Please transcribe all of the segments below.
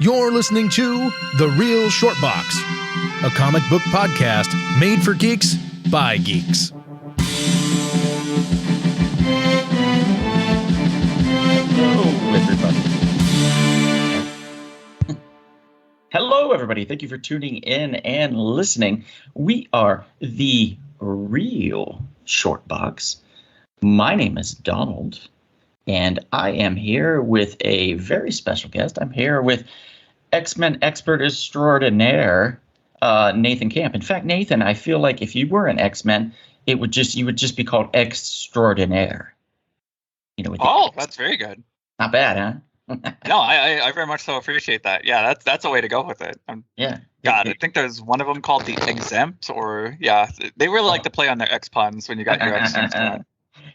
You're listening to The Real Short Box, a comic book podcast made for geeks by geeks. Hello, everybody. Thank you for tuning in and listening. We are The Real Short Box. My name is Donald, and I am here with a very special guest. I'm here with X-Men expert extraordinaire, Nathan Camp. In fact, Nathan, I feel like if you were an X-Men, you would just be called extraordinaire. You know. That's very good. Not bad, huh? No, I very much so appreciate that. Yeah, that's a way to go with it. Yeah. God, I think there's one of them called the Exempt, or they really like to play on their X puns when you got your X.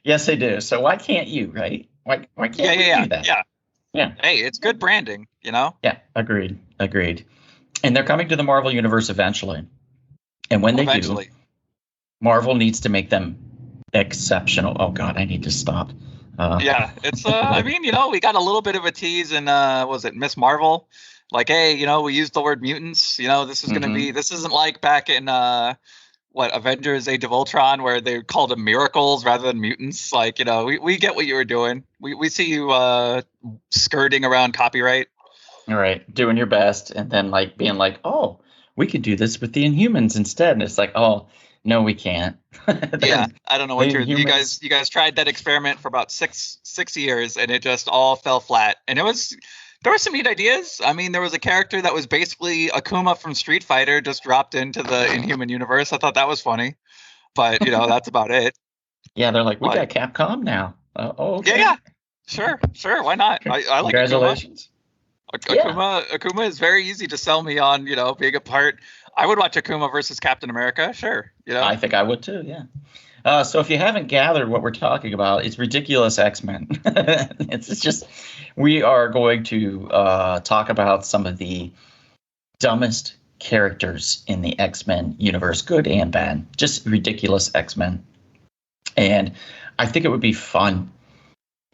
Yes, they do. So why can't you, right? Why can't we do that? Yeah. Hey, it's good branding, you know? Yeah, agreed. And they're coming to the Marvel Universe eventually. And when they do, Marvel needs to make them exceptional. Oh, God, I need to stop. It's, I mean, we got a little bit of a tease in, was it Miss Marvel? Like, hey, we used the word mutants. This is going to be, this isn't like back in, Avengers Age of Ultron, where they called them miracles rather than mutants. Like, we get what you were doing. We see you skirting around copyright. All right, doing your best, and then like being like, oh, we could do this with the Inhumans instead. And it's like, oh, no, we can't. I don't know what you guys tried that experiment for about six years, and it just all fell flat. And there were some neat ideas. I mean, there was a character that was basically Akuma from Street Fighter just dropped into the Inhuman universe. I thought that was funny, but that's about it. Yeah, they're like, we got Capcom now. Okay. Yeah, sure. Why not? I like Congratulations. Akuma is very easy to sell me on. Being a part. I would watch Akuma versus Captain America. Sure. I think I would too. Yeah. So if you haven't gathered what we're talking about, it's Ridiculous X-Men. It's just, we are going to talk about some of the dumbest characters in the X-Men universe, good and bad, just ridiculous X-Men. And I think it would be fun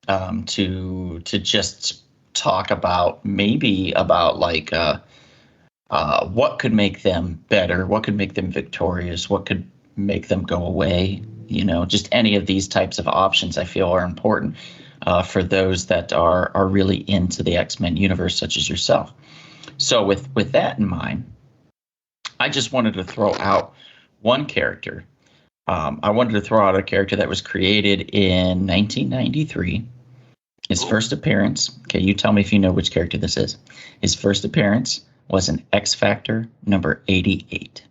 to just talk about what could make them better, what could make them victorious, what could make them go away. Just any of these types of options I feel are important for those that are really into the X-Men universe, such as yourself. So with that in mind, I just wanted to throw out one character. I wanted to throw out a character that was created in 1993. His first appearance, okay, you tell me if you know which character this is. His first appearance was in X Factor number 88.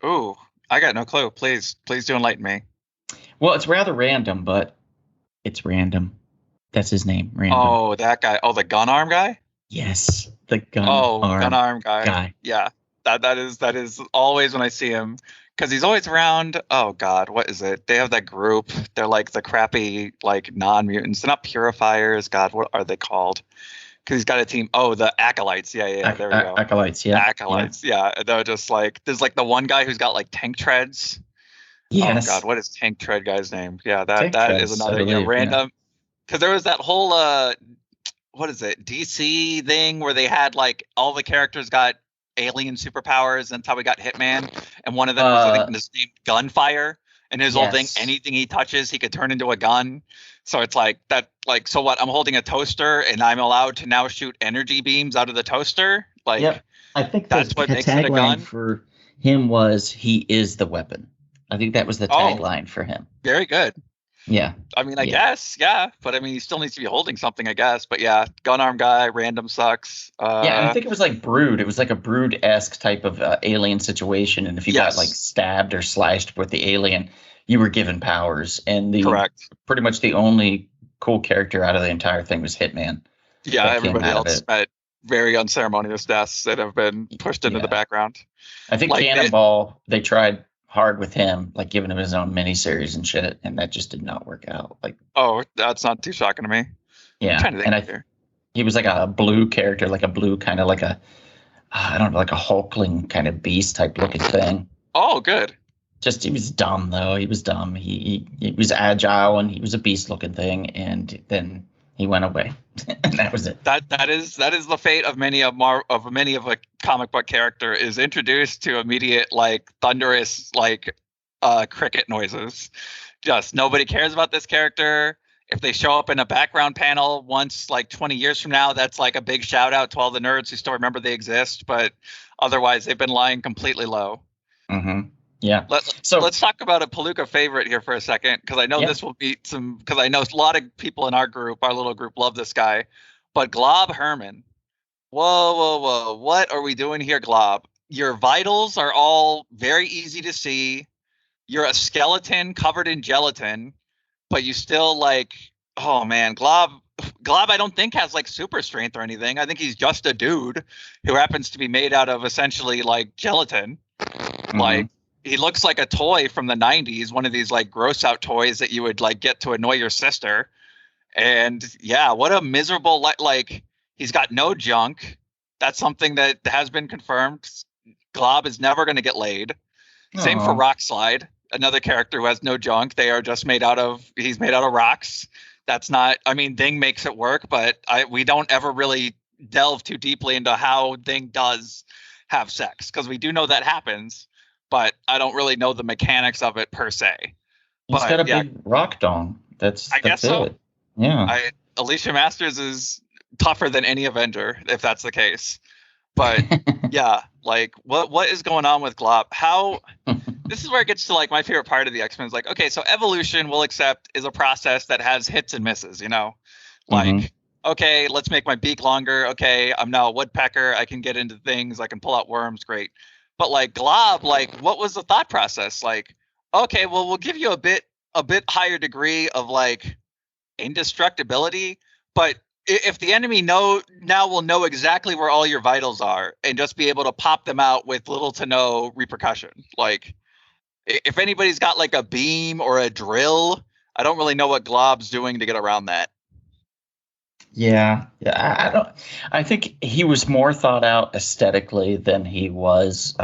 Ooh. I got no clue. Please do enlighten me. Well, it's rather random, but it's random. That's his name, Random. Oh, that guy. Oh, the gun arm guy? Yes, the gun arm guy. Yeah, that is always when I see him, because he's always around. Oh God, what is it? They have that group. They're like the crappy non-mutants. They're not purifiers. God, what are they called? Because he's got a team. Oh, the Acolytes. Yeah. There we go. Acolytes. Yeah. Acolytes. Yeah. They're just there's the one guy who's got tank treads. Yes. Oh God, what is Tank Tread guy's name? Yeah, that treads, is another random. Because there was that whole what is it? DC thing where they had all the characters got alien superpowers, and that's how we got Hitman. And one of them was I think his name Gunfire. And his whole thing, anything he touches, he could turn into a gun. So it's so what? I'm holding a toaster, and I'm allowed to now shoot energy beams out of the toaster. Yep. I think that's what makes it a gun. For him was he is the weapon. I think that was the tagline for him. Very good. Yeah. I mean, I guess, yeah. But I mean, he still needs to be holding something, I guess. But yeah, gun arm guy, Random sucks. And I think it was like Brood. It was like a Brood-esque type of alien situation. And if you got stabbed or slashed with the alien, you were given powers. And pretty much the only cool character out of the entire thing was Hitman. Yeah, everybody else met very unceremonious deaths that have been pushed into the background. I think Cannonball, they tried hard with him, giving him his own miniseries and shit, and that just did not work out. That's not too shocking to me. Yeah, and he was like a blue character, like a blue kind of like a Hulkling kind of beast type looking thing. Oh, good. Just he was dumb though. He was dumb. He was agile and he was a beast looking thing, and then He went away, and that was it. That is the fate of many of a comic book character, is introduced to immediate like thunderous like cricket noises. Just nobody cares about this character. If they show up in a background panel once, like 20 years from now, that's like a big shout out to all the nerds who still remember they exist. But otherwise, they've been lying completely low. Mm-hmm. Yeah. Let's talk about a Palooka favorite here for a second, because I know this will be because I know a lot of people in our little group, love this guy. But Glob Herman, whoa, what are we doing here, Glob? Your vitals are all very easy to see. You're a skeleton covered in gelatin, but you still like, oh man, Glob I don't think has like super strength or anything. I think he's just a dude who happens to be made out of essentially like gelatin. Mm-hmm. Like, he looks like a toy from the 90s, one of these like gross out toys that you would like get to annoy your sister. And yeah, what a miserable, like he's got no junk. That's something that has been confirmed. Glob is never going to get laid. Aww. Same for Rockslide, another character who has no junk. He's made out of rocks. That's not, I mean, Thing makes it work, but we don't ever really delve too deeply into how Thing does have sex, because we do know that happens. But I don't really know the mechanics of it per se. He's got a big rock dong. I guess so. It. Yeah. Alicia Masters is tougher than any Avenger, if that's the case. But yeah, like what is going on with Glob? This is where it gets to like my favorite part of the X-Men is like, okay, so evolution, we'll accept, is a process that has hits and misses, you know? Like, okay, let's make my beak longer. Okay, I'm now a woodpecker. I can get into things. I can pull out worms. Great. But like Glob, like what was the thought process? Like, okay, well, we'll give you a bit higher degree of like indestructibility, but if the enemy now will know exactly where all your vitals are and just be able to pop them out with little to no repercussion. Like, if anybody's got like a beam or a drill, I don't really know what Glob's doing to get around that. Yeah. I think he was more thought out aesthetically than he was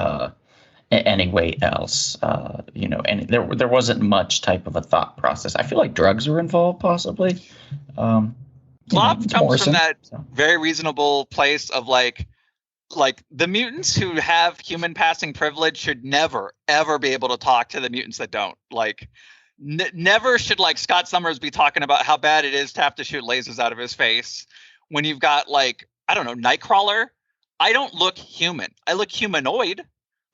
anyway else. And there wasn't much type of a thought process. I feel like drugs were involved, possibly. Glob comes from that very reasonable place of like the mutants who have human passing privilege should never ever be able to talk to the mutants that don't. Like, never should like Scott Summers be talking about how bad it is to have to shoot lasers out of his face when you've got like, I don't know, Nightcrawler. I don't look human. I look humanoid.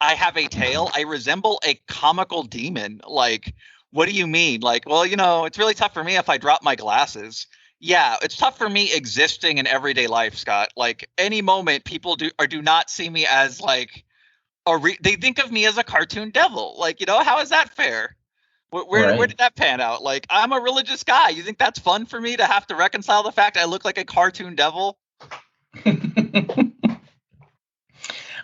I have a tail. I resemble a comical demon. Like, what do you mean? Like, well, it's really tough for me if I drop my glasses. Yeah, it's tough for me existing in everyday life, Scott. Like, any moment people do not see me as like they think of me as a cartoon devil. Like, how is that fair? Where did that pan out? Like, I'm a religious guy. You think that's fun for me to have to reconcile the fact I look like a cartoon devil?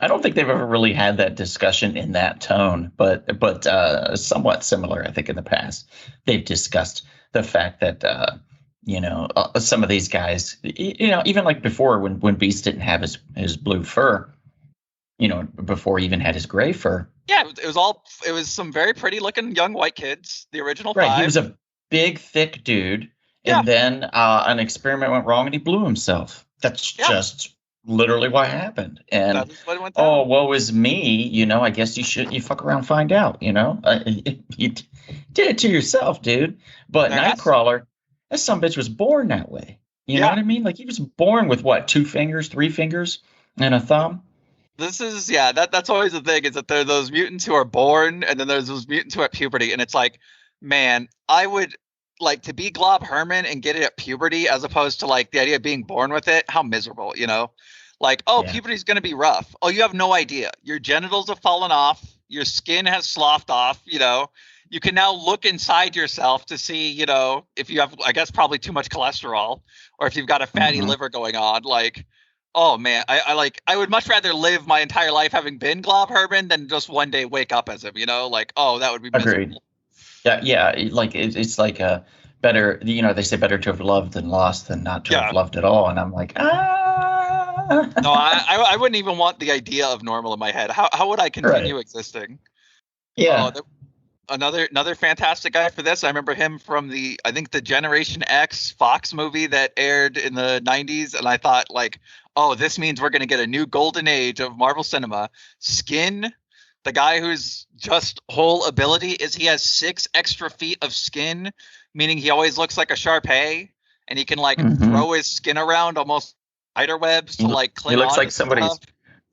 I don't think they've ever really had that discussion in that tone, but somewhat similar, I think, in the past. They've discussed the fact that, some of these guys, even like before when Beast didn't have his blue fur, before he even had his gray fur. Yeah, it was some very pretty looking young white kids, the original right, 5. He was a big, thick dude. Yeah. And then an experiment went wrong and he blew himself. That's just literally what happened. And that's what went down. Woe is me. I guess you fuck around and find out, you did it to yourself, dude. But Nightcrawler, that some bitch was born that way. You know what I mean? Like, he was born with what, 2 fingers, 3 fingers, and a thumb? This is, that's always the thing, is that there are those mutants who are born, and then there's those mutants who are at puberty, and it's like, man, I would like to be Glob Herman and get it at puberty as opposed to like the idea of being born with it. How miserable, Like, puberty's going to be rough. Oh, you have no idea. Your genitals have fallen off. Your skin has sloughed off, You can now look inside yourself to see, if you have, I guess, probably too much cholesterol or if you've got a fatty liver going on. Like, oh man, I would much rather live my entire life having been Glob Herman than just one day wake up as him, Like, oh, that would be miserable. Agreed. Yeah. Like it's like a better, they say better to have loved than lost than not to have loved at all. And I'm like, No, I wouldn't even want the idea of normal in my head. How would I continue existing? Yeah. Another fantastic guy for this. I remember him from the Generation X Fox movie that aired in the 90s, and I thought like, oh, this means we're going to get a new golden age of Marvel cinema. Skin, the guy whose just whole ability is he has 6 extra feet of skin, meaning he always looks like a Shar-Pei, and he can like throw his skin around almost spider webs to like cling on. He looks like to somebody's stuff.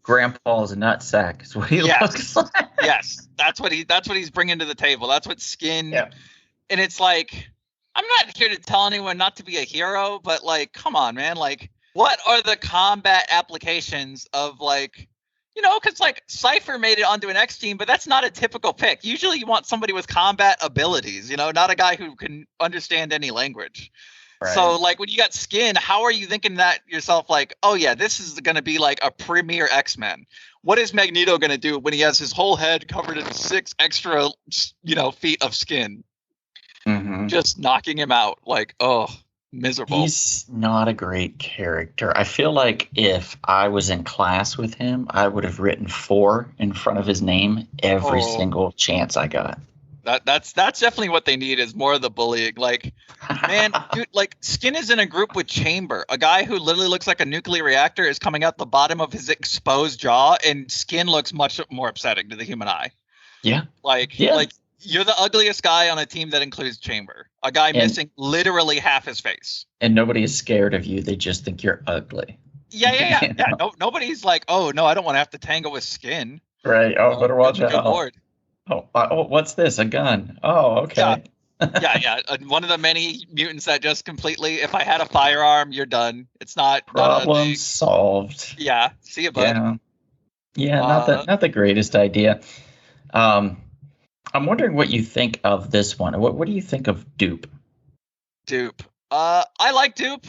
grandpa's nutsack is what he looks like. Yes, that's what he's bringing to the table. That's what Skin. Yeah. And it's like, I'm not here to tell anyone not to be a hero, but like, come on, man. Like, what are the combat applications of like, because like Cypher made it onto an X team, but that's not a typical pick. Usually you want somebody with combat abilities, not a guy who can understand any language. Right. So like when you got Skin, how are you thinking that yourself like, oh yeah, this is going to be like a premier X-Men? What is Magneto going to do when he has his whole head covered in 6 extra, feet of skin? Just knocking him out like, oh, miserable. He's not a great character. I feel like if I was in class with him, I would have written 4 in front of his name every single chance I got. That's definitely what they need is more of the bullying. Like, man, dude, like Skin is in a group with Chamber, a guy who literally looks like a nuclear reactor is coming out the bottom of his exposed jaw, and Skin looks much more upsetting to the human eye. Yeah. Like you're the ugliest guy on a team that includes Chamber, a guy missing literally half his face. And nobody is scared of you. They just think you're ugly. Yeah. No, nobody's like, oh no, I don't want to have to tangle with Skin. Right. Oh, better watch out. Good Lord. Oh, what's this? A gun? Oh, okay. Yeah. One of the many mutants that just completely, if I had a firearm, you're done. It's not problem solved. Yeah. See you, bud. Yeah. Not the greatest idea. I'm wondering what you think of this one. What do you think of Dupe? I like Dupe.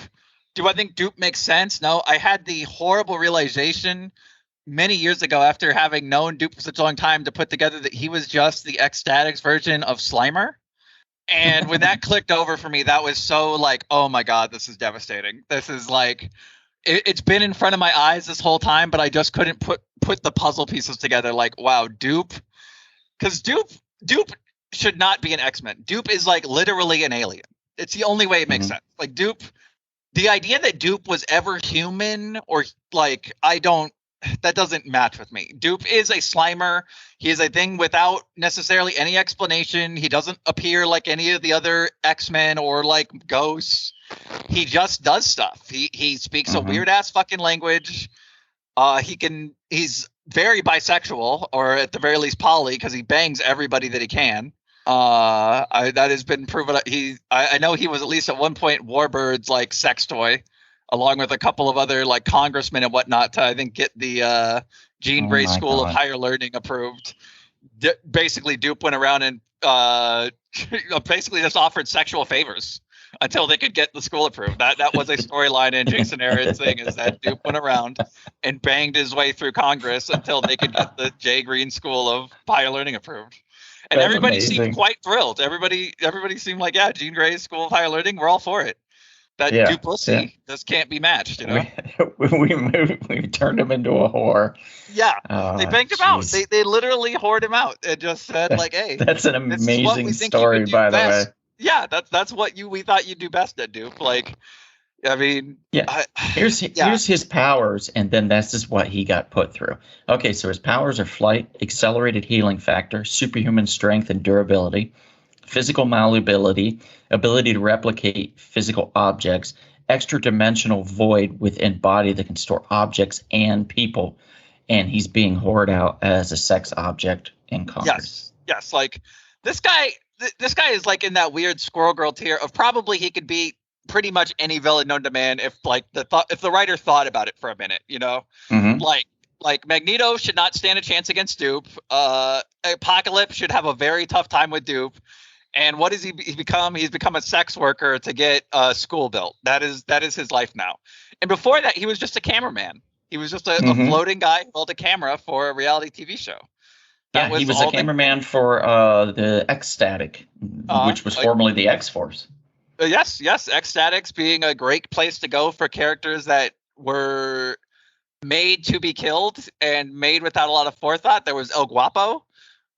Do I think Dupe makes sense? No. I had the horrible realization many years ago, after having known Dupe for such a long time, to put together that he was just the Ecstatics version of Slimer. And when that clicked over for me, that was so like, oh my God, this is devastating. This is like, it's been in front of my eyes this whole time, but I just couldn't put the puzzle pieces together. Like, wow, Dupe. Because Dupe should not be an X-Men. Dupe is like literally an alien. It's the only way it makes sense. Like Dupe, the idea that Dupe was ever human or like, that doesn't match with me. Dupe is a Slimer. He is a thing without necessarily any explanation. He doesn't appear like any of the other X-Men or like ghosts. He just does stuff. He speaks a weird ass fucking language. He's very bisexual, or at the very least poly, because he bangs everybody that he can. That has been proven. I know he was at least at one point Warbird's like sex toy, along with a couple of other like congressmen and whatnot to, I think, get the Jean Grey School of Higher Learning approved. Basically, Dupe went around and basically just offered sexual favors until they could get the school approved. That was a storyline in Jason Aaron's thing, is that Dupe went around and banged his way through Congress until they could get the J. Green School of Higher Learning approved. And That's everybody amazing. seemed quite thrilled. Everybody seemed like, yeah, Jean Grey's School of Higher Learning, we're all for it. That duplicity just can't be matched, We turned him into a whore. Yeah, they banged him out. They literally whored him out and just said like, "Hey, that's an amazing story, by the way." Yeah, that's what we thought you'd do best at, Dupe. Like, I mean, here's his powers, and then that's just what he got put through. Okay, so his powers are flight, accelerated healing factor, superhuman strength and durability, physical malleability, ability to replicate physical objects, extra-dimensional void within body that can store objects and people, and he's being whored out as a sex object in Congress. Yes, like this guy is like in that weird Squirrel Girl tier of probably he could be pretty much any villain known to man if like if the writer thought about it for a minute, Like Magneto should not stand a chance against Dupe. Apocalypse should have a very tough time with Dupe. And what has he become? He's become a sex worker to get a school built. That is his life now. And before that, he was just a cameraman. He was just a floating guy who held a camera for a reality TV show. He was a cameraman for the Ecstatic, which was formerly the X-Force. Yes. Ecstatics being a great place to go for characters that were made to be killed and made without a lot of forethought. There was El Guapo.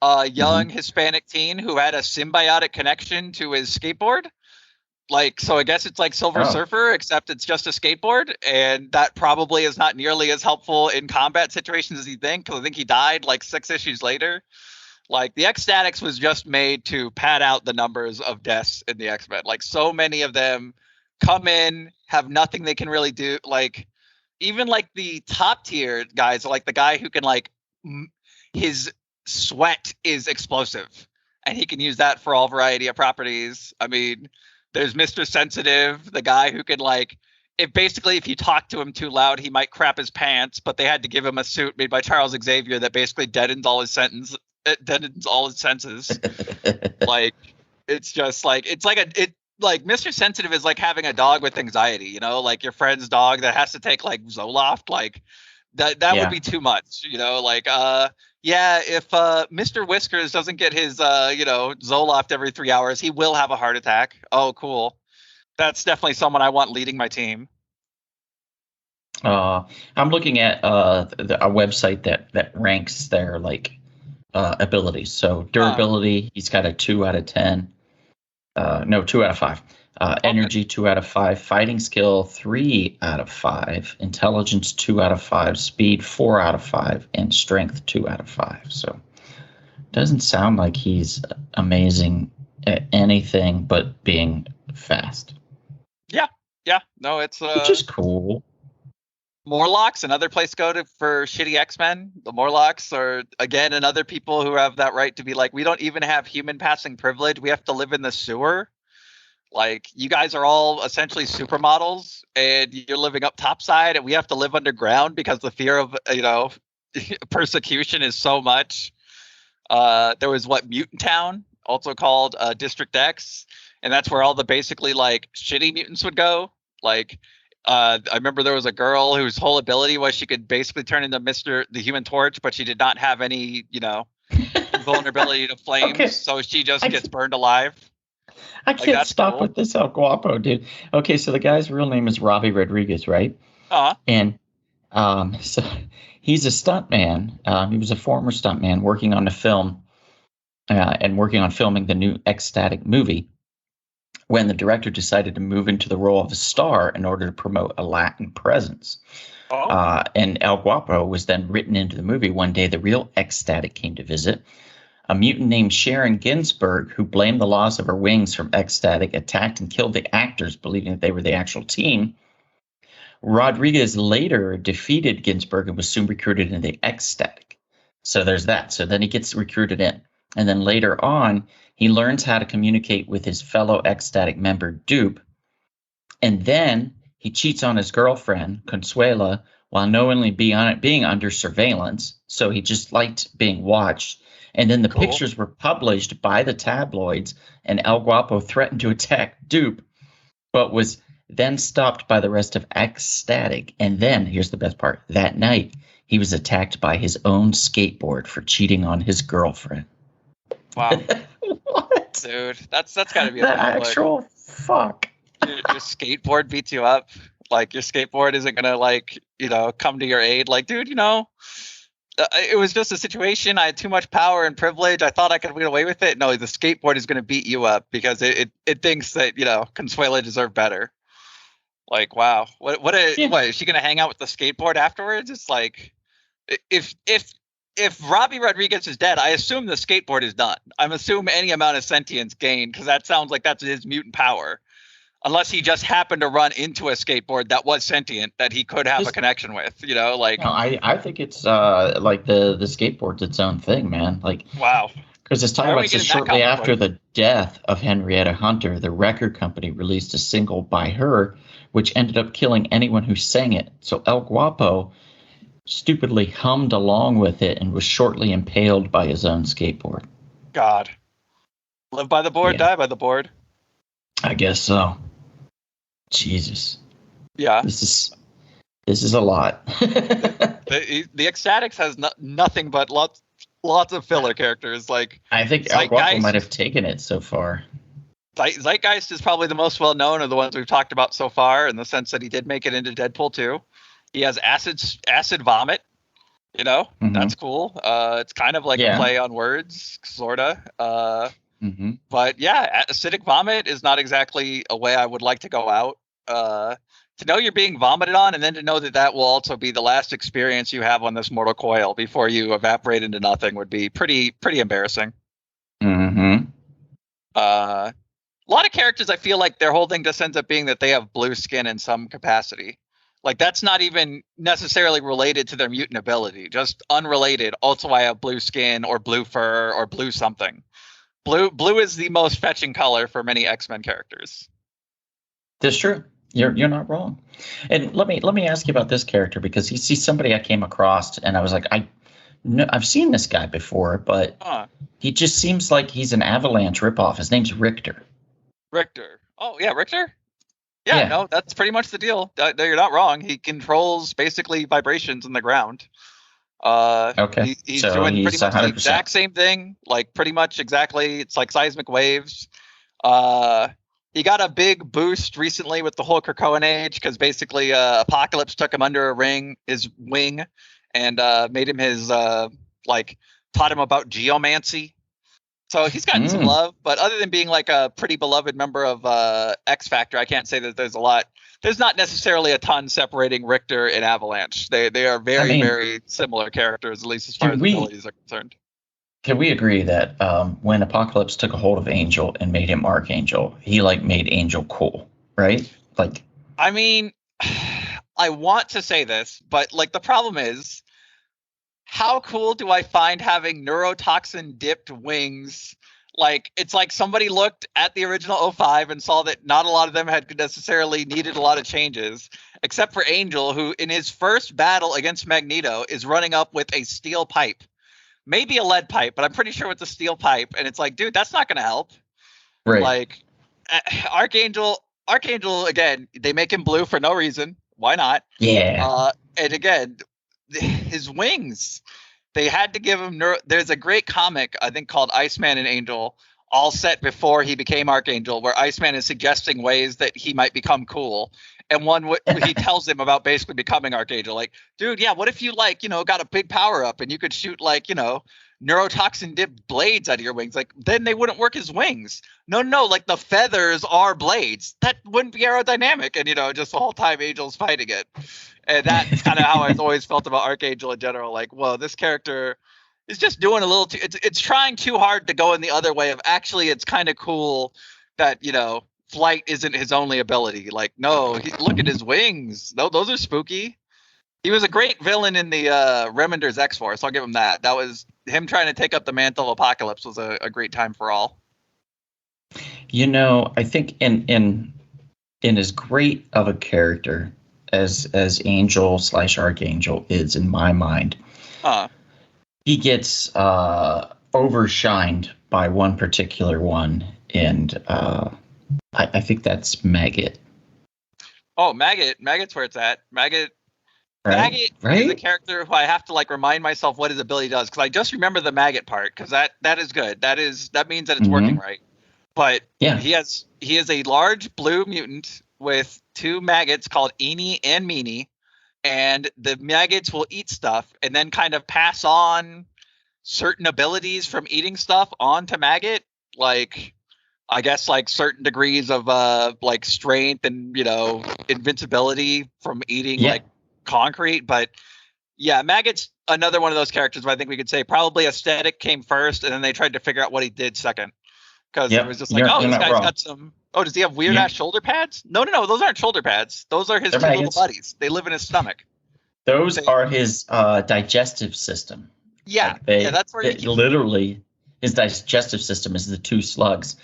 a young Hispanic teen who had a symbiotic connection to his skateboard. Like, so I guess it's like Silver Surfer, except it's just a skateboard, and that probably is not nearly as helpful in combat situations as you think, because I think he died like 6 issues later. Like, the X-Statix was just made to pad out the numbers of deaths in the X-Men. Like, so many of them come in, have nothing they can really do. Like, even like the top tier guys, like the guy who can like his sweat is explosive, and he can use that for all variety of properties. I mean, there's Mr. Sensitive, the guy who can like, if you talk to him too loud, he might crap his pants, but they had to give him a suit made by Charles Xavier that basically deadens all his senses. Like, it's just like, like Mr. Sensitive is like having a dog with anxiety, you know, like your friend's dog that has to take like Zoloft, like that would be too much, you know, like, if Mr. Whiskers doesn't get his, Zoloft every 3 hours, he will have a heart attack. Oh, cool. That's definitely someone I want leading my team. I'm looking at a website that ranks their like abilities. So durability, he's got a 2 out of 10. 2 out of 5. Energy, 2 out of 5. Fighting skill, 3 out of 5. Intelligence, 2 out of 5. Speed, 4 out of 5. And strength, 2 out of 5. So doesn't sound like he's amazing at anything but being fast. Yeah. No, it's which is cool. Morlocks, another place to go for shitty X-Men. The Morlocks are, again, another people who have that right to be like, we don't even have human passing privilege. We have to live in the sewer. Like, you guys are all essentially supermodels, and you're living up topside, and we have to live underground because the fear of, persecution is so much. There was Mutant Town, also called District X, and that's where all the basically like shitty mutants would go. Like, I remember there was a girl whose whole ability was she could basically turn into the Human Torch, but she did not have any, vulnerability to flames. Okay. So she just gets burned alive. I can't stop with this El Guapo, dude. Okay, so the guy's real name is Robbie Rodriguez, right? And so he's a stuntman. He was a former stuntman working on the film and working on filming the new X-Static movie, when the director decided to move into the role of a star in order to promote a Latin presence. And El Guapo was then written into the movie. One day, the real X-Static came to visit. A mutant named Sharon Ginsburg, who blamed the loss of her wings from X-Static, attacked and killed the actors, believing that they were the actual team. Rodriguez later defeated Ginsburg and was soon recruited into the X-Static. So there's that. So then he gets recruited in. And then later on, he learns how to communicate with his fellow X-Static member, Dupe. And then he cheats on his girlfriend, Consuela, while knowingly being under surveillance. So he just liked being watched. And then the pictures were published by the tabloids, and El Guapo threatened to attack Dupe, but was then stopped by the rest of X-Static. And then, here's the best part, that night, he was attacked by his own skateboard for cheating on his girlfriend. Wow. What? Dude, that's got to be the actual fuck. Your skateboard beats you up. Like, your skateboard isn't going to, come to your aid. Like, dude, it was just a situation. I had too much power and privilege. I thought I could get away with it. No, the skateboard is going to beat you up because it thinks that, Consuela deserved better. Like, wow. What is she going to hang out with the skateboard afterwards? It's like, if Robbie Rodriguez is dead, I assume the skateboard is done. I'm assuming any amount of sentience gained, because that sounds like that's his mutant power. Unless he just happened to run into a skateboard that was sentient that he could have a connection with, No, I think it's like the skateboard's its own thing, man. Like, wow. Because it's talking about shortly after the death of Henrietta Hunter, the record company released a single by her, which ended up killing anyone who sang it. So El Guapo stupidly hummed along with it and was shortly impaled by his own skateboard. God. Live by the board, die by the board. I guess so. Jesus. Yeah. This is a lot. The X-Statix has nothing but lots of filler characters. Like, I think El Guapo might have taken it so far. Zeitgeist is probably the most well known of the ones we've talked about so far, in the sense that he did make it into Deadpool 2. He has acid vomit. You know, Mhm. that's cool. It's kind of like Yeah. a play on words, sorta. Hmm. But yeah, acidic vomit is not exactly a way I would like to go out. To know you're being vomited on, and then to know that that will also be the last experience you have on this mortal coil before you evaporate into nothing would be pretty embarrassing. Hmm. A lot of characters, I feel like their whole thing just ends up being that they have blue skin in some capacity. Like that's not even necessarily related to their mutant ability, just unrelated. Also, I have blue skin or blue fur or blue something. Blue is the most fetching color for many X-Men characters. That's true. You're not wrong. And let me ask you about this character, because he's somebody I came across and I was like, I've seen this guy before, but he just seems like he's an Avalanche ripoff. His name's Richter. Richter. Oh yeah, Richter. Yeah, Yeah. no, that's pretty much the deal. No, you're not wrong. He controls basically vibrations in the ground. Okay. He's So doing he's pretty much the 100%. exact same thing. Like pretty much exactly. It's like seismic waves. He got a big boost recently with the whole Krakoan age because basically Apocalypse took him under his wing, and made him his taught him about geomancy. So he's gotten some love, but other than being like a pretty beloved member of X Factor, I can't say that there's a lot. There's not necessarily a ton separating Richter and Avalanche. They are very very similar characters, at least as far as abilities are concerned. Can we agree that when Apocalypse took a hold of Angel and made him Archangel, he made Angel cool, right? Like, I mean, I want to say this, but the problem is, how cool do I find having neurotoxin dipped wings? It's like somebody looked at the original 05 and saw that not a lot of them had necessarily needed a lot of changes, except for Angel, who in his first battle against Magneto is running up with a steel pipe. Maybe a lead pipe, but I'm pretty sure it's a steel pipe. And it's like, dude, that's not going to help. right. Archangel, again, they make him blue for no reason. Why not? Yeah. And again, his wings, they had to give him there's a great comic, I think, called Iceman and Angel, all set before he became Archangel, where Iceman is suggesting ways that he might become cool. And he tells him about basically becoming Archangel. Like, dude, yeah, what if you got a big power up and you could shoot neurotoxin dipped blades out of your wings? Like, then they wouldn't work as wings. No, the feathers are blades. That wouldn't be aerodynamic. And just the whole time Angel's fighting it. And that's kind of how I've always felt about Archangel in general. Like, whoa, this character is just doing a little too. It's trying too hard to go in the other way of actually. It's kind of cool that flight isn't his only ability. Like, no, look at his wings. Those are spooky. He was a great villain in the Remender's X-Force. I'll give him that. That was him trying to take up the mantle of Apocalypse was a great time for all. I think in as great of a character as Angel / Archangel is in my mind, he gets overshined by one particular one, and I think that's Maggot. Oh, Maggot's where it's at. Maggot is a character who I have to remind myself what his ability does, because I just remember the Maggot part, because that is good. That means that it's working right. But yeah, he is a large blue mutant with two maggots called Eenie and Meanie, and the maggots will eat stuff and then kind of pass on certain abilities from eating stuff onto Maggot, I guess certain degrees of strength and invincibility from eating concrete. But yeah, Maggot's another one of those characters where I think we could say probably aesthetic came first, and then they tried to figure out what he did second, because it was just this guy's got some. Oh, does he have weird ass shoulder pads? No, those aren't shoulder pads. Those are his two little buddies. They live in his stomach. Those are his digestive system. Yeah, that's where literally his digestive system is the two slugs.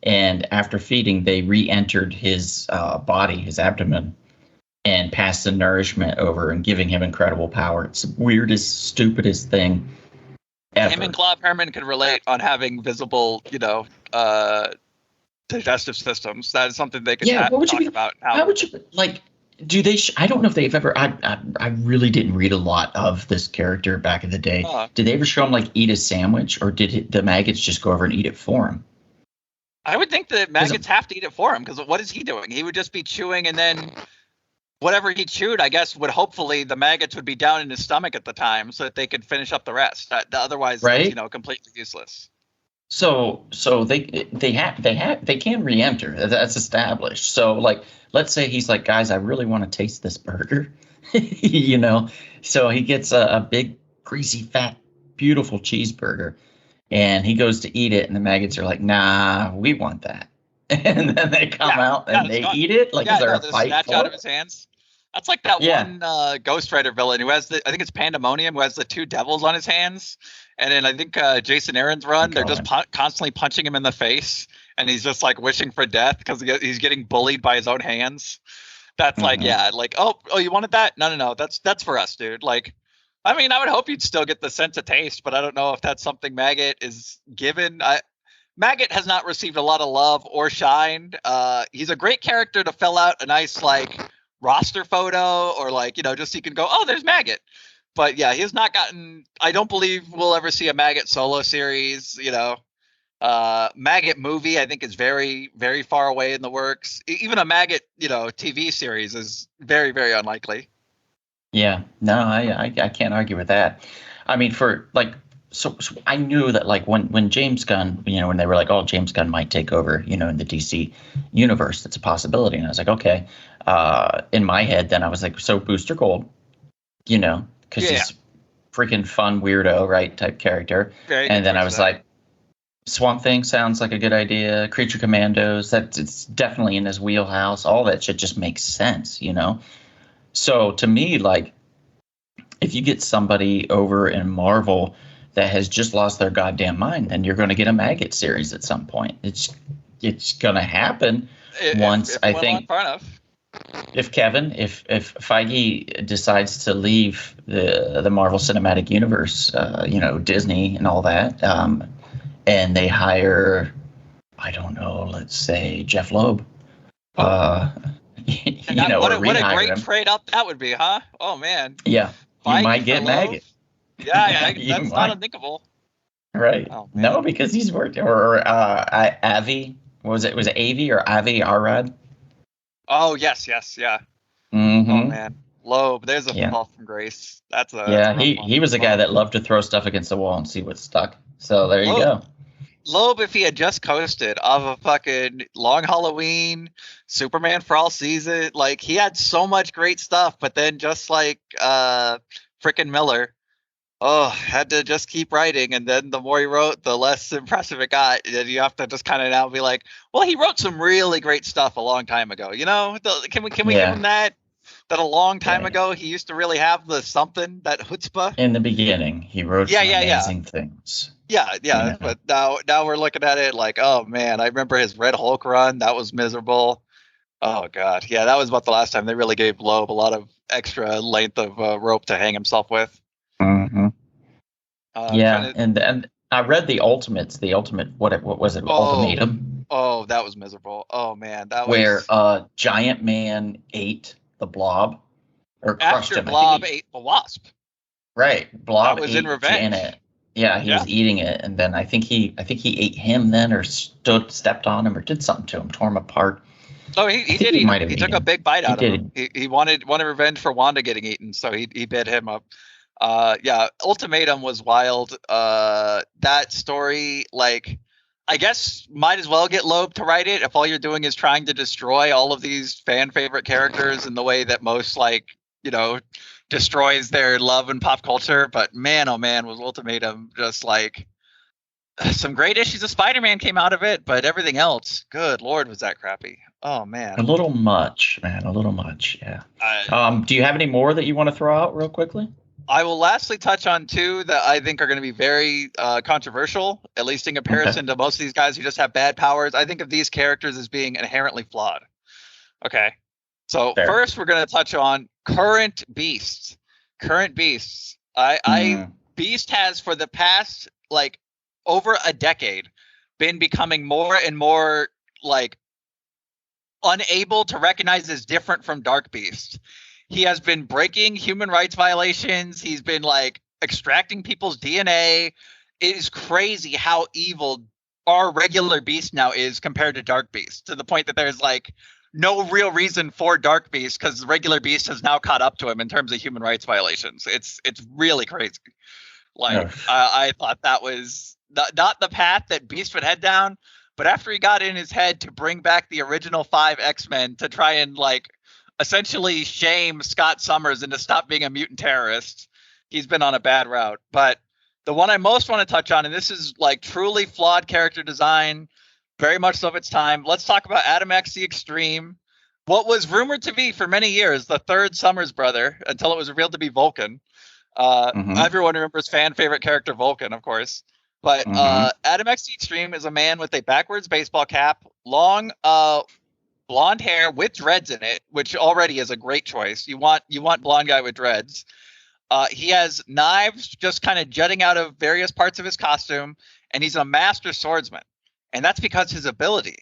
And after feeding, they re-entered his body, his abdomen, and passed the nourishment over and giving him incredible power. It's the weirdest, stupidest thing ever. Him and Claude Herman can relate on having visible, digestive systems. That is something they could talk about. How would you do they? I don't know if they've ever. I really didn't read a lot of this character back in the day. Did they ever show him eat a sandwich, or did the maggots just go over and eat it for him? I would think the maggots have to eat it for him, because what is he doing? He would just be chewing and then whatever he chewed, I guess, would hopefully the maggots would be down in his stomach at the time so that they could finish up the rest. Otherwise, Right. it's, completely useless. So they can re-enter. That's established. So like, let's say he's like, guys, I really want to taste this burger, So he gets a big, greasy, fat, beautiful cheeseburger, and he goes to eat it, and the maggots are like, nah, we want that, and then they come out and they eat it. Like, is there a fight snatch for out it? of his hands. That's like that one Ghost Rider villain who has I think it's Pandemonium, who has the two devils on his hands. And then I think Jason Aaron's run, they're just constantly punching him in the face. And he's just like wishing for death because he's getting bullied by his own hands. That's like, oh, you wanted that? No. That's for us, dude. Like, I mean, I would hope you'd still get the sense of taste, but I don't know if that's something Maggot is given. Maggot has not received a lot of love or shine. He's a great character to fill out a nice, like, roster photo or like, just so you can go, oh, there's Maggot. But yeah, he has not gotten, I don't believe we'll ever see a Maggot solo series, Maggot movie, I think is very, very far away in the works. Even a Maggot, TV series is very, very unlikely. Yeah, no, I can't argue with that. I mean, for like, so I knew that like when James Gunn, when they were like, oh, James Gunn might take over, in the DC universe, that's a possibility. And I was like, okay. In my head, then I was like, so Booster Gold, because he's freaking fun weirdo, right, type character. Very and then I was like, Swamp Thing sounds like a good idea. Creature Commandos, it's definitely in his wheelhouse. All that shit just makes sense, So to me, like, if you get somebody over in Marvel that has just lost their goddamn mind, then you're going to get a Maggot series at some point. It's going to happen once, I think. Far enough. If Feige decides to leave the Marvel Cinematic Universe, Disney and all that, and they hire, I don't know, let's say Jeff Loeb, what a great him. trade up that would be, huh? Oh man. Yeah, Feige you might get Maggot. Yeah, that's not unthinkable. Right. Oh, no, because he's worked, or Avi. What was it? Was it Avi or Avi Arad? Oh yes, yeah. Mm-hmm. Oh man, Loeb. There's a fall from grace. That's he was a guy that loved to throw stuff against the wall and see what stuck. So there you go. Loeb, if he had just coasted off a fucking Long Halloween, Superman for All Season, like he had so much great stuff, but then just like frickin' Miller, had to just keep writing, and then the more he wrote, the less impressive it got. And you have to just kind of now be like, well, he wrote some really great stuff a long time ago. Can we give him that a long time ago he used to really have the something, that chutzpah? In the beginning, he wrote some amazing things. Yeah. But now we're looking at it like, oh man, I remember his Red Hulk run. That was miserable. Oh god, yeah, that was about the last time they really gave Loeb a lot of extra length of rope to hang himself with. Mm-hmm. And I read the Ultimates. The Ultimate, what was it? Ultimatum. Oh, that was miserable. Oh man, that was where Giant Man ate the Blob, or crushed him. After Blob ate the Wasp. Right, Blob was ate in revenge. Janet. Yeah, he was eating it, and then I think he ate him then, or stepped on him, or did something to him, tore him apart. Oh, he did. He took a big bite out of him. He wanted revenge for Wanda getting eaten, so he bit him up. Ultimatum was wild. That story, like, I guess might as well get Loeb to write it if all you're doing is trying to destroy all of these fan favorite characters in the way that most, like, destroys their love in pop culture. But man, oh man, was Ultimatum just like some great issues of Spider-Man came out of it, but everything else, good Lord, was that crappy. Oh man. A little much, man. A little much. Yeah. Do you have any more that you want to throw out real quickly? I will lastly touch on two that I think are going to be very controversial, at least in comparison to most of these guys who just have bad powers. I think of these characters as being inherently flawed. Okay. So first, we're going to touch on current beasts. Beast has, for the past, like, over a decade, been becoming more and more, like, unable to recognize as different from Dark Beast. He has been breaking human rights violations. He's been, like, extracting people's DNA. It is crazy how evil our regular Beast now is compared to Dark Beast, to the point that there's, like, no real reason for Dark Beast because the regular Beast has now caught up to him in terms of human rights violations. It's really crazy. Like I thought that was not the path that Beast would head down, but after he got in his head to bring back the original 5 X-Men to try and like essentially shame Scott Summers into stop being a mutant terrorist, he's been on a bad route. But the one I most want to touch on, and this is like truly flawed character design, very much of its time. Let's talk about Adam X the Extreme. What was rumored to be for many years the third Summers brother until it was revealed to be Vulcan. Everyone remembers fan favorite character Vulcan, of course. But Adam X the Extreme is a man with a backwards baseball cap, long blonde hair with dreads in it, which already is a great choice. You want blonde guy with dreads. He has knives just kind of jutting out of various parts of his costume, and he's a master swordsman. And that's because his ability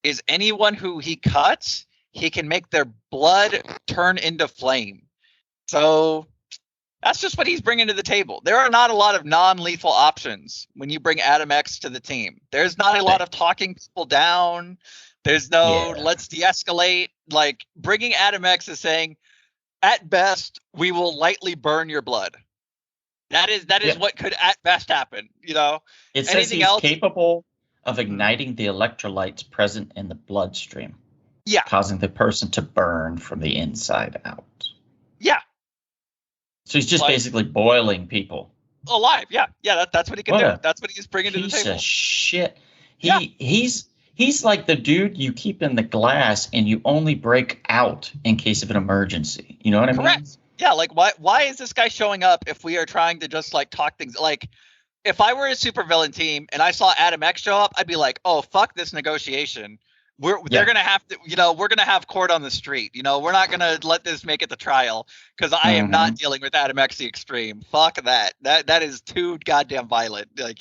is anyone who he cuts, he can make their blood turn into flame. So that's just what he's bringing to the table. There are not a lot of non-lethal options when you bring Adam X to the team. There's not a lot of talking people down. There's no let's de-escalate. Like bringing Adam X is saying, at best, we will lightly burn your blood. That is what could at best happen. You know, it says he's capable of igniting the electrolytes present in the bloodstream. Yeah. Causing the person to burn from the inside out. Yeah. So he's just basically boiling people alive. Yeah. That's what he can do. That's what he's bringing to the table. Piece of shit. He's like the dude you keep in the glass and you only break out in case of an emergency. You know what I mean? Correct. Yeah. Like why is this guy showing up if we are trying to just like talk things like? If I were a supervillain team and I saw Adam X show up, I'd be like, "Oh, fuck this negotiation. They're gonna have to, we're gonna have court on the street. We're not gonna let this make it to trial because I am not dealing with Adam X the Extreme. Fuck that. That is too goddamn violent. Like,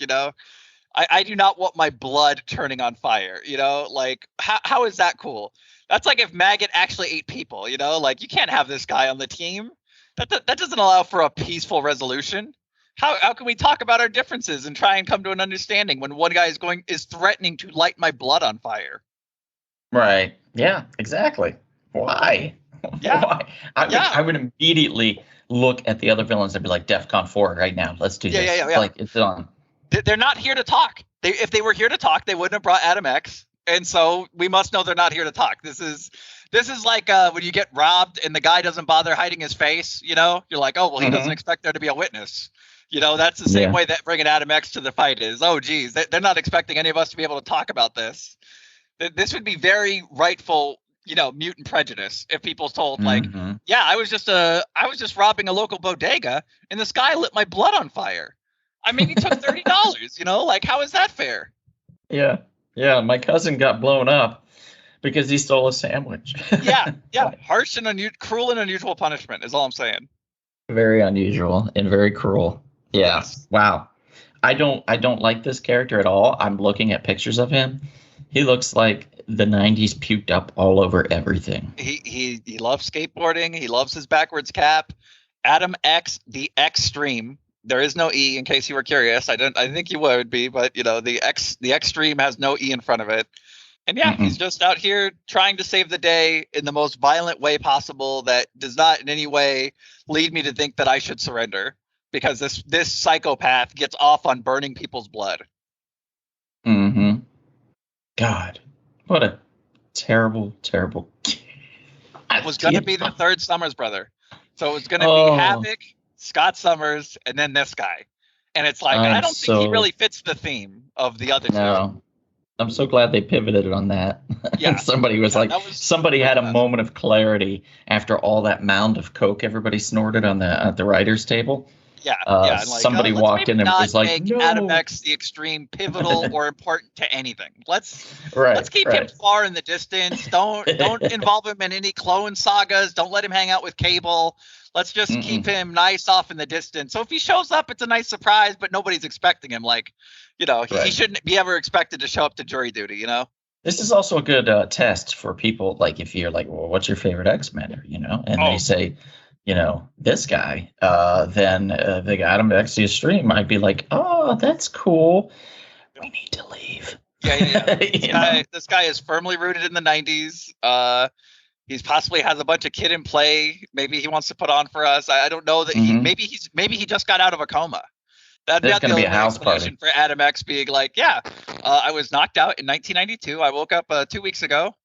I do not want my blood turning on fire. Like how is that cool? That's like if Maggot actually ate people. Like you can't have this guy on the team. That doesn't allow for a peaceful resolution. How can we talk about our differences and try and come to an understanding when one guy is threatening to light my blood on fire? Right. Yeah, exactly. Why? Yeah. Why? I would immediately look at the other villains and be like, DEFCON 4 right now. Let's do this. Yeah. Like, it's on. They're not here to talk. If they were here to talk, they wouldn't have brought Adam X. And so we must know they're not here to talk. This is like when you get robbed and the guy doesn't bother hiding his face. You're like, oh, well, he doesn't expect there to be a witness. That's the same way that bringing Adam X to the fight is. Oh, geez, they're not expecting any of us to be able to talk about this. This would be very rightful, mutant prejudice if people told like, yeah, I was just robbing a local bodega and this guy lit my blood on fire. I mean, he took $30, like, how is that fair? Yeah. My cousin got blown up because he stole a sandwich. Yeah. Harsh and cruel and unusual punishment is all I'm saying. Very unusual and very cruel. Yeah. Yes. Wow. I don't like this character at all. I'm looking at pictures of him. He looks like the 90s puked up all over everything. He loves skateboarding. He loves his backwards cap. Adam X the Extreme. There is no E in case you were curious. I think you would be, but the Extreme has no E in front of it. And yeah, he's just out here trying to save the day in the most violent way possible that does not in any way lead me to think that I should surrender. Because this psychopath gets off on burning people's blood. God, what a terrible, terrible. It was going to be the third Summers brother. So it was going to be Havoc, Scott Summers, and then this guy. And it's like, I don't think he really fits the theme of the other two. I'm so glad they pivoted on that. Yeah. Somebody was like, somebody had a moment of clarity after all that mound of coke everybody snorted at the writers' table. Yeah, like, somebody walked in and was like, "No." Adam X the Extreme pivotal or important to anything. Let's keep him far in the distance. Don't involve him in any clone sagas. Don't let him hang out with Cable. Let's just keep him nice off in the distance. So if he shows up, it's a nice surprise, but nobody's expecting him. Like, he shouldn't be ever expected to show up to jury duty. This is also a good test for people. Like, if you're like, well, what's your favorite X-Men? And they say, this guy, then the Adam X the Extreme might be like, oh, that's cool. We need to leave. Yeah. You know? This guy is firmly rooted in the 90s. He's possibly has a bunch of kid in play. Maybe he wants to put on for us. I don't know that maybe he just got out of a coma. That'd There's be going to the be a only house explanation party. for Adam X being like, I was knocked out in 1992. I woke up 2 weeks ago.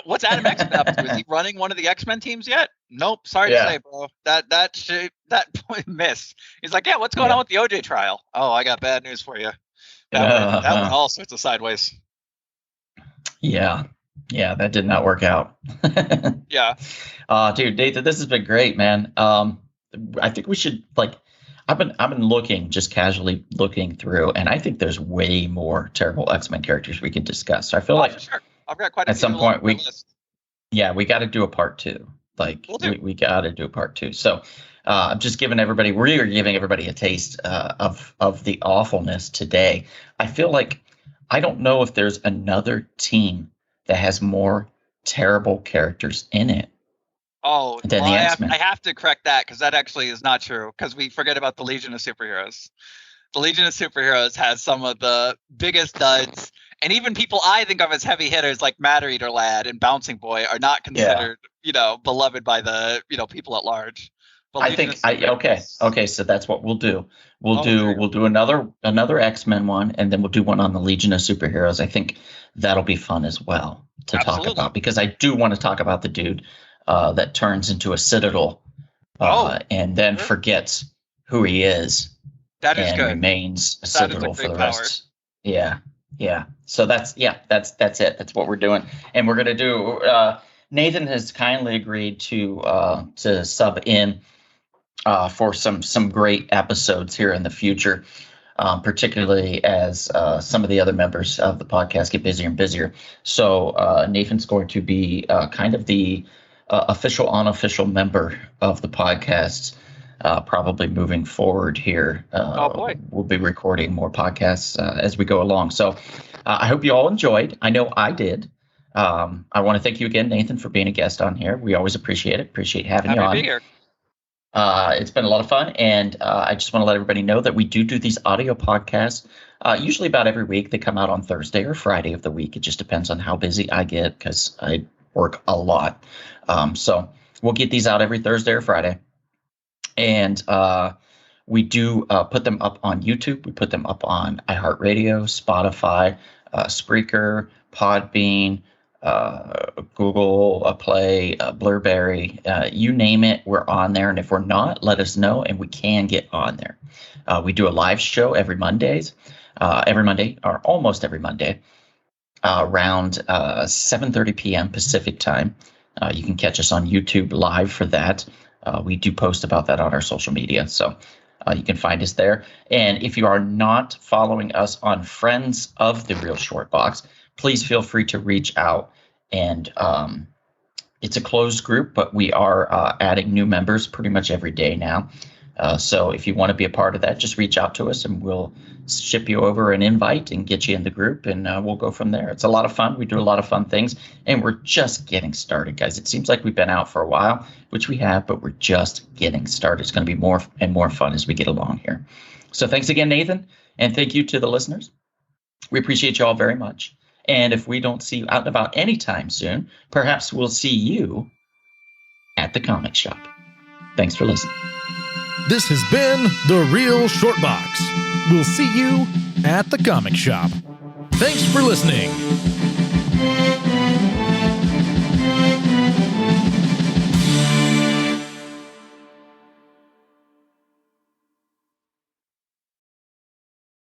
What's Adam X been up to? Is he running one of the X-Men teams yet? Nope. Sorry to say, bro. That point miss. He's like, what's going on with the OJ trial? Oh, I got bad news for you. That went all sorts of sideways. Yeah, that did not work out. Yeah. Dude, Nathan, this has been great, man. I think we should I've been looking, just casually looking through, and I think there's way more terrible X-Men characters we could discuss. So I feel like sure. I've got quite a at few some point we list. got to do a part 2. We got to do a part 2. So I'm just giving everybody, we're giving everybody a taste of the awfulness today. I feel like I don't know if there's another team that has more terrible characters in it. Oh, than the X-Men. I have to correct that because that actually is not true because we forget about the Legion of Superheroes. The Legion of Superheroes has some of the biggest duds, and even people I think of as heavy hitters like Matter Eater Lad and Bouncing Boy are not considered, beloved by the people at large. But I think okay. So that's what we'll do. We'll do another X-Men one, and then we'll do one on the Legion of Superheroes. I think that'll be fun as well to talk about because I do want to talk about the dude that turns into a Citadel and then forgets who he is. That is good. Remains a Citadel for the rest. Yeah. So that's it. That's what we're doing, and we're gonna do. Nathan has kindly agreed to sub in for some great episodes here in the future, particularly as some of the other members of the podcast get busier and busier. So Nathan's going to be kind of the official, unofficial member of the podcast. Probably moving forward here. We'll be recording more podcasts as we go along. So I hope you all enjoyed. I know I did. I want to thank you again, Nathan, for being a guest on here. We always appreciate it. Appreciate having you on. Happy to be here. It's been a lot of fun. And I just want to let everybody know that we do these audio podcasts usually about every week. They come out on Thursday or Friday of the week. It just depends on how busy I get because I work a lot. So we'll get these out every Thursday or Friday. And we do put them up on YouTube. We put them up on iHeartRadio, Spotify, Spreaker, Podbean, Google Play, Blurberry, you name it, we're on there. And if we're not, let us know, and we can get on there. We do a live show every Monday, or almost every Monday, around 7:30 p.m. Pacific time. You can catch us on YouTube live for that. We do post about that on our social media, so you can find us there. And if you are not following us on Friends of the Real Short Box, please feel free to reach out. And it's a closed group, but we are adding new members pretty much every day now. So if you want to be a part of that, just reach out to us and we'll ship you over an invite and get you in the group, and we'll go from there. It's a lot of fun. We do a lot of fun things, and we're just getting started, guys. It seems like we've been out for a while, which we have, but we're just getting started. It's going to be more and more fun as we get along here. So thanks again, Nathan, and thank you to the listeners. We appreciate you all very much. And if we don't see you out and about anytime soon, perhaps we'll see you at the comic shop. Thanks for listening. This has been The Real Short Box. We'll see you at the comic shop. Thanks for listening.